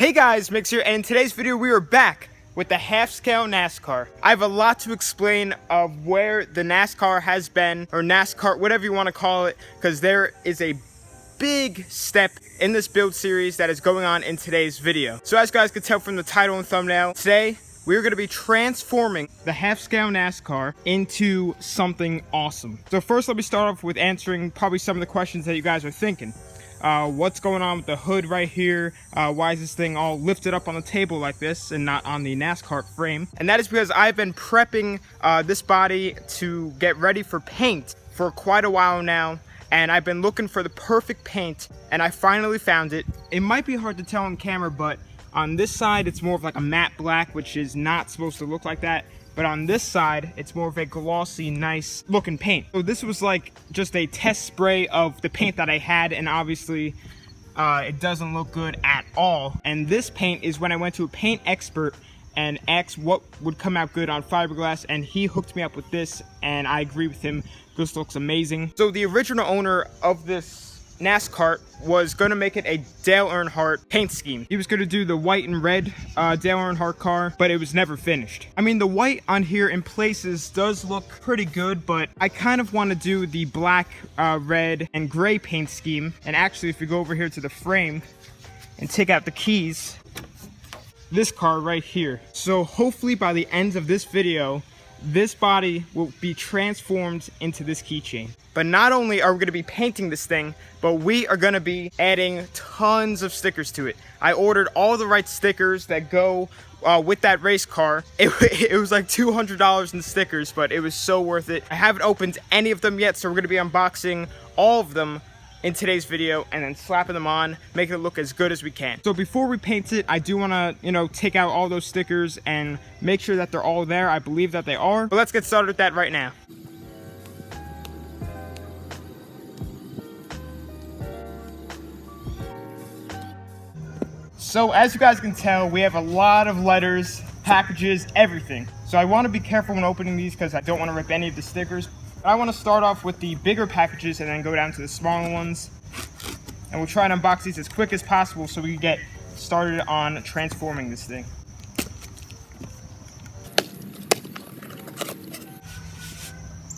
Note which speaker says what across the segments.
Speaker 1: Hey guys, Mix here, and in today's video we are back with the half-scale NASCAR. I have a lot to explain of where the NASCAR has been, or NASCAR, whatever you want to call it, because there is a big step in this build series that is going on in today's video. So as you guys can tell from the title and thumbnail, today we're going to be transforming the half-scale NASCAR into something awesome. So first let me start off with answering probably some of the questions that you guys are thinking. What's going on with the hood right here? Why is this thing all lifted up on the table like this and not on the NASCAR frame? And that is because I've been prepping this body to get ready for paint for quite a while now, and I've been looking for the perfect paint, and I finally found it. It might be hard to tell on camera, but on this side it's more of like a matte black, which is not supposed to look like that. But on this side, it's more of a glossy, nice looking paint. So this was like just a test spray of the paint that I had, and obviously it doesn't look good at all. And this paint is when I went to a paint expert and asked what would come out good on fiberglass, and he hooked me up with this, and I agree with him. This looks amazing. So the original owner of this NASCAR was going to make it a Dale Earnhardt paint scheme. He was going to do the white and red Dale Earnhardt car, but it was never finished. I mean, the white on here in places does look pretty good, but I kind of want to do the black, red, and gray paint scheme. And actually, if you go over here to the frame and take out the keys, this car right here. So hopefully by the end of this video, this body will be transformed into this keychain. But not only are we going to be painting this thing, but we are going to be adding tons of stickers to it. I ordered all the right stickers that go with that race car. It was like $200 in stickers, but it was so worth it. I haven't opened any of them yet, so we're going to be unboxing all of them in today's video and then slapping them on, making it look as good as we can. So before we paint it, I do want to, take out all those stickers and make sure that they're all there. I believe that they are. But let's get started with that right now. So as you guys can tell, we have a lot of letters, packages, everything. So I want to be careful when opening these because I don't want to rip any of the stickers. I want to start off with the bigger packages and then go down to the smaller ones. And we'll try and unbox these as quick as possible so we can get started on transforming this thing.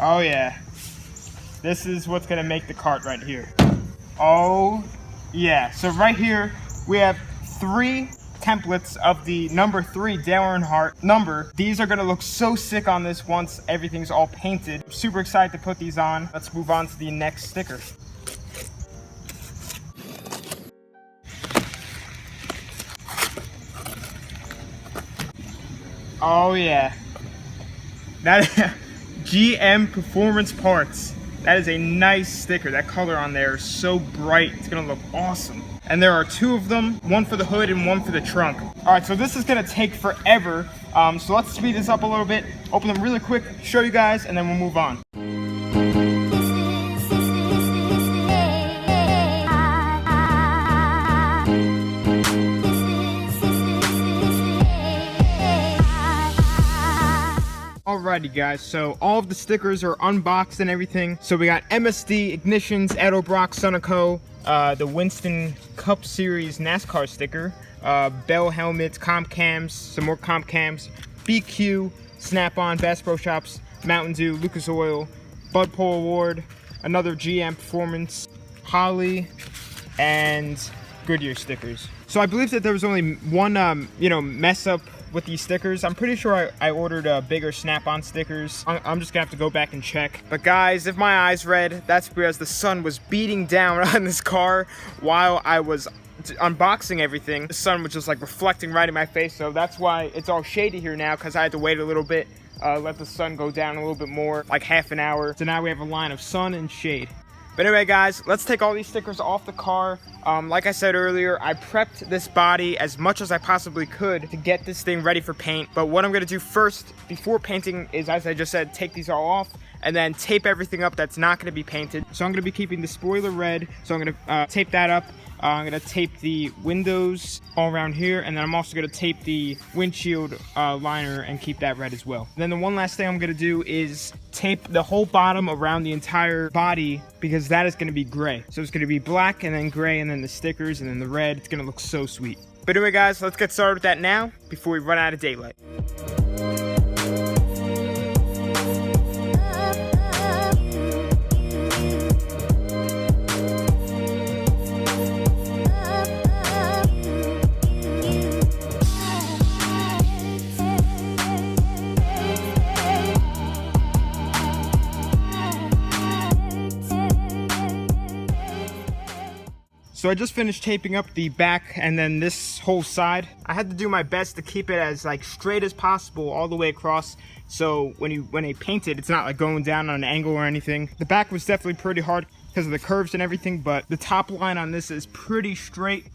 Speaker 1: Oh yeah. This is what's going to make the cart right here. Oh yeah. So right here we have 3 templates of the number 3 Dale Earnhardt number. These are going to look so sick on this once everything's all painted. I'm super excited to put these on. Let's move on to the next sticker. Oh yeah, that GM Performance Parts. That is a nice sticker. That color on there is so bright. It's gonna look awesome. And there are 2 of them, one for the hood and one for the trunk. All right, so this is gonna take forever. So let's speed this up a little bit, open them really quick, show you guys, and then we'll move on. Alrighty guys, so all of the stickers are unboxed and everything. So we got MSD, Ignitions, Edelbrock, Sunoco, the Winston Cup Series NASCAR sticker, Bell helmets, comp cams, some more comp cams, BQ, Snap-on, Bass Pro Shops, Mountain Dew, Lucas Oil, Bud Pole Award, another GM Performance, Holly, and Goodyear stickers. So I believe that there was only one, mess up with these stickers. I'm pretty sure I ordered bigger Snap-on stickers. I'm just gonna have to go back and check. But guys, if my eyes read, that's because the sun was beating down on this car while I was unboxing everything. The sun was just like reflecting right in my face, so that's why it's all shady here now, because I had to wait a little bit, let the sun go down a little bit more, like half an hour. So now we have a line of sun and shade. But anyway guys, let's take all these stickers off the car. Like I said earlier, I prepped this body as much as I possibly could to get this thing ready for paint. But what I'm going to do first, before painting, is, as I just said, take these all off and then tape everything up that's not going to be painted. So I'm going to be keeping the spoiler red, so I'm going to tape that up. I'm going to tape the windows all around here, and then I'm also going to tape the windshield liner and keep that red as well. Then the one last thing I'm going to do is tape the whole bottom around the entire body, because that is going to be gray. So it's going to be black and then gray and then the stickers and then the red. It's going to look so sweet. But anyway, guys, let's get started with that now before we run out of daylight. So I just finished taping up the back and then this whole side. I had to do my best to keep it as like straight as possible all the way across. So when I paint it, it's not like going down on an angle or anything. The back was definitely pretty hard because of the curves and everything, but the top line on this is pretty straight.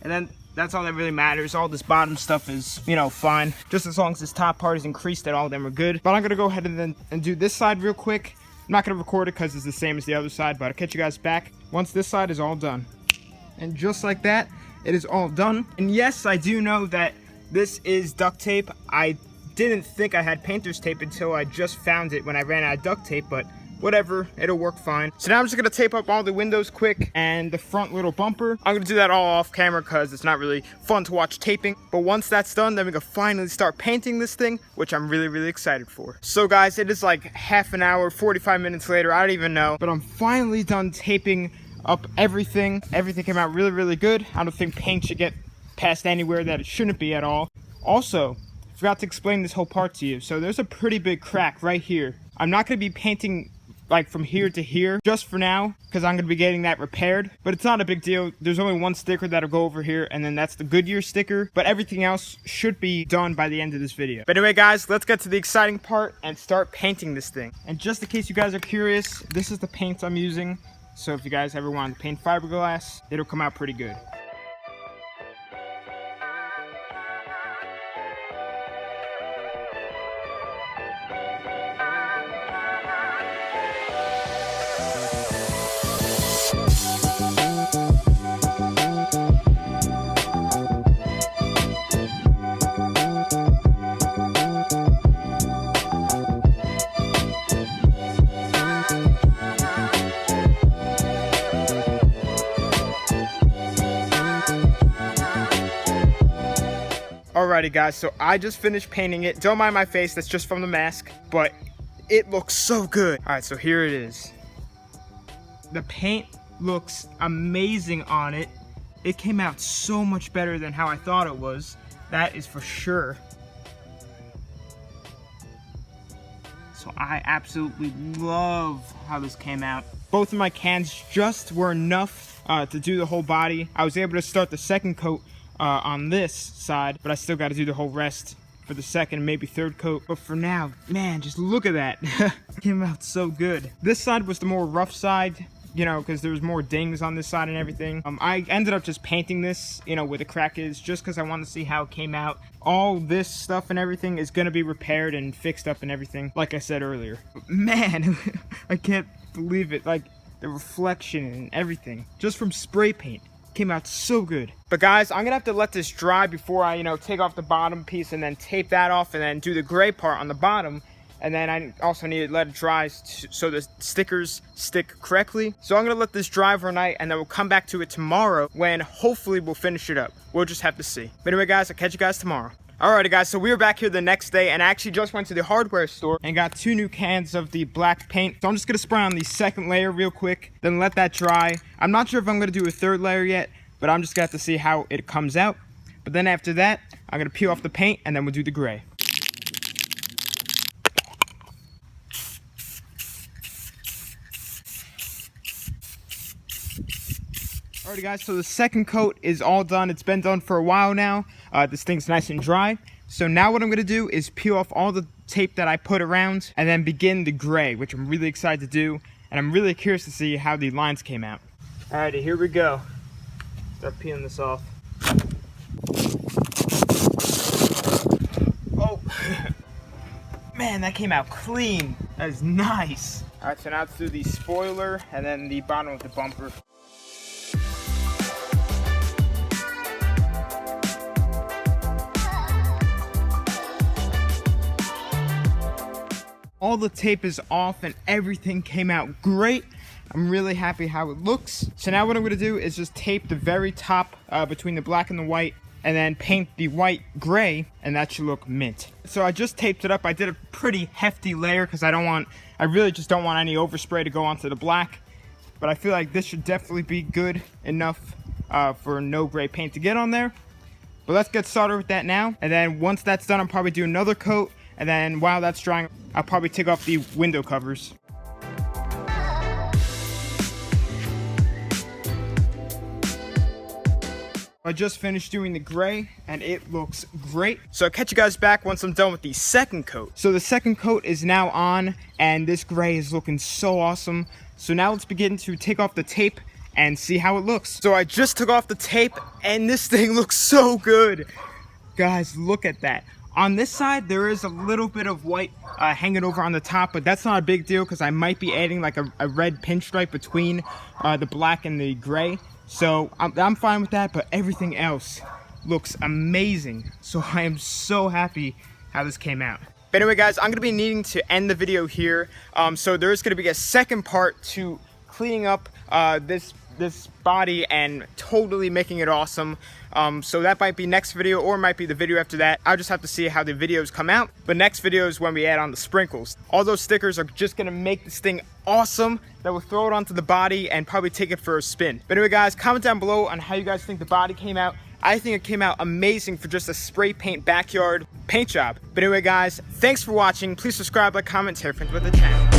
Speaker 1: And then that's all that really matters. All this bottom stuff is, you know, fine. Just as long as this top part is increased, that all of them are good. But I'm gonna go ahead and do this side real quick. I'm not gonna record it because it's the same as the other side, but I'll catch you guys back once this side is all done. And just like that, it is all done. And yes, I do know that this is duct tape. I didn't think I had painter's tape until I just found it when I ran out of duct tape, but whatever, it'll work fine. So now I'm just gonna tape up all the windows quick and the front little bumper. I'm gonna do that all off camera because it's not really fun to watch taping. But once that's done, then we can finally start painting this thing, which I'm really, really excited for. So guys, it is like half an hour, 45 minutes later, I don't even know, but I'm finally done taping up everything. Everything came out really, really good. I don't think paint should get past anywhere that it shouldn't be at all. Also, forgot to explain this whole part to you. So there's a pretty big crack right here. I'm not going to be painting like from here to here just for now because I'm going to be getting that repaired, but it's not a big deal. There's only one sticker that'll go over here, and then that's the Goodyear sticker, but everything else should be done by the end of this video. But anyway, guys, let's get to the exciting part and start painting this thing. And just in case you guys are curious, this is the paint I'm using. So if you guys ever want to paint fiberglass, it'll come out pretty good. Alrighty guys, so I just finished painting it. Don't mind my face, that's just from the mask, but it looks so good. Alright, so here it is. The paint looks amazing on it. It came out so much better than how I thought it was. That is for sure. So I absolutely love how this came out. Both of my cans just were enough to do the whole body. I was able to start the second coat on this side, but I still got to do the whole rest for the second, maybe third coat. But for now, man, just look at that. Came out so good. This side was the more rough side, you know, because there was more dings on this side and everything. I ended up just painting this, you know, where the crack is, just because I wanted to see how it came out. All this stuff and everything is going to be repaired and fixed up and everything, like I said earlier. But man, I can't believe it. Like, the reflection and everything, just from spray paint. Came out so good. But guys, I'm gonna have to let this dry before I, you know, take off the bottom piece and then tape that off and then do the gray part on the bottom. And then I also need to let it dry so the stickers stick correctly. So I'm gonna let this dry overnight and then we'll come back to it tomorrow when hopefully we'll finish it up. We'll just have to see. But anyway guys, I'll catch you guys tomorrow. Alrighty guys, so we were back here the next day and I actually just went to the hardware store and got 2 new cans of the black paint. So I'm just gonna spray on the second layer real quick, then let that dry. I'm not sure if I'm gonna do a third layer yet, but I'm just gonna have to see how it comes out. But then after that, I'm gonna peel off the paint and then we'll do the gray. Alrighty guys, so the second coat is all done. It's been done for a while now. This thing's nice and dry. So now what I'm gonna do is peel off all the tape that I put around and then begin the gray, which I'm really excited to do. And I'm really curious to see how the lines came out. Alrighty, here we go. Start peeling this off. Oh, man, that came out clean. That is nice. Alright, so now let's do the spoiler and then the bottom of the bumper. All the tape is off and everything came out great. I'm really happy how it looks. So now what I'm gonna do is just tape the very top between the black and the white and then paint the white gray, and that should look mint. So I just taped it up. I did a pretty hefty layer because I really just don't want any overspray to go onto the black. But I feel like this should definitely be good enough for no gray paint to get on there. But let's get started with that now. And then once that's done, I'll probably do another coat. And then while that's drying, I'll probably take off the window covers. I just finished doing the gray and it looks great. So I'll catch you guys back once I'm done with the second coat. So the second coat is now on and this gray is looking so awesome. So now let's begin to take off the tape and see how it looks. So I just took off the tape and this thing looks so good. Guys, look at that. On this side, there is a little bit of white hanging over on the top, but that's not a big deal because I might be adding like a red pinstripe between the black and the gray. So I'm fine with that, but everything else looks amazing. So I am so happy how this came out. But anyway, guys, I'm going to be needing to end the video here. So there's going to be a second part to cleaning up this body and totally making it awesome. So that might be next video or it might be the video after that. I'll just have to see how the videos come out. But next video is when we add on the sprinkles. All those stickers are just gonna make this thing awesome. That will throw it onto the body and probably take it for a spin. But anyway, guys, comment down below on how you guys think the body came out. I think it came out amazing for just a spray paint backyard paint job. But anyway, guys, thanks for watching. Please subscribe, like, comment, share, friends with the channel.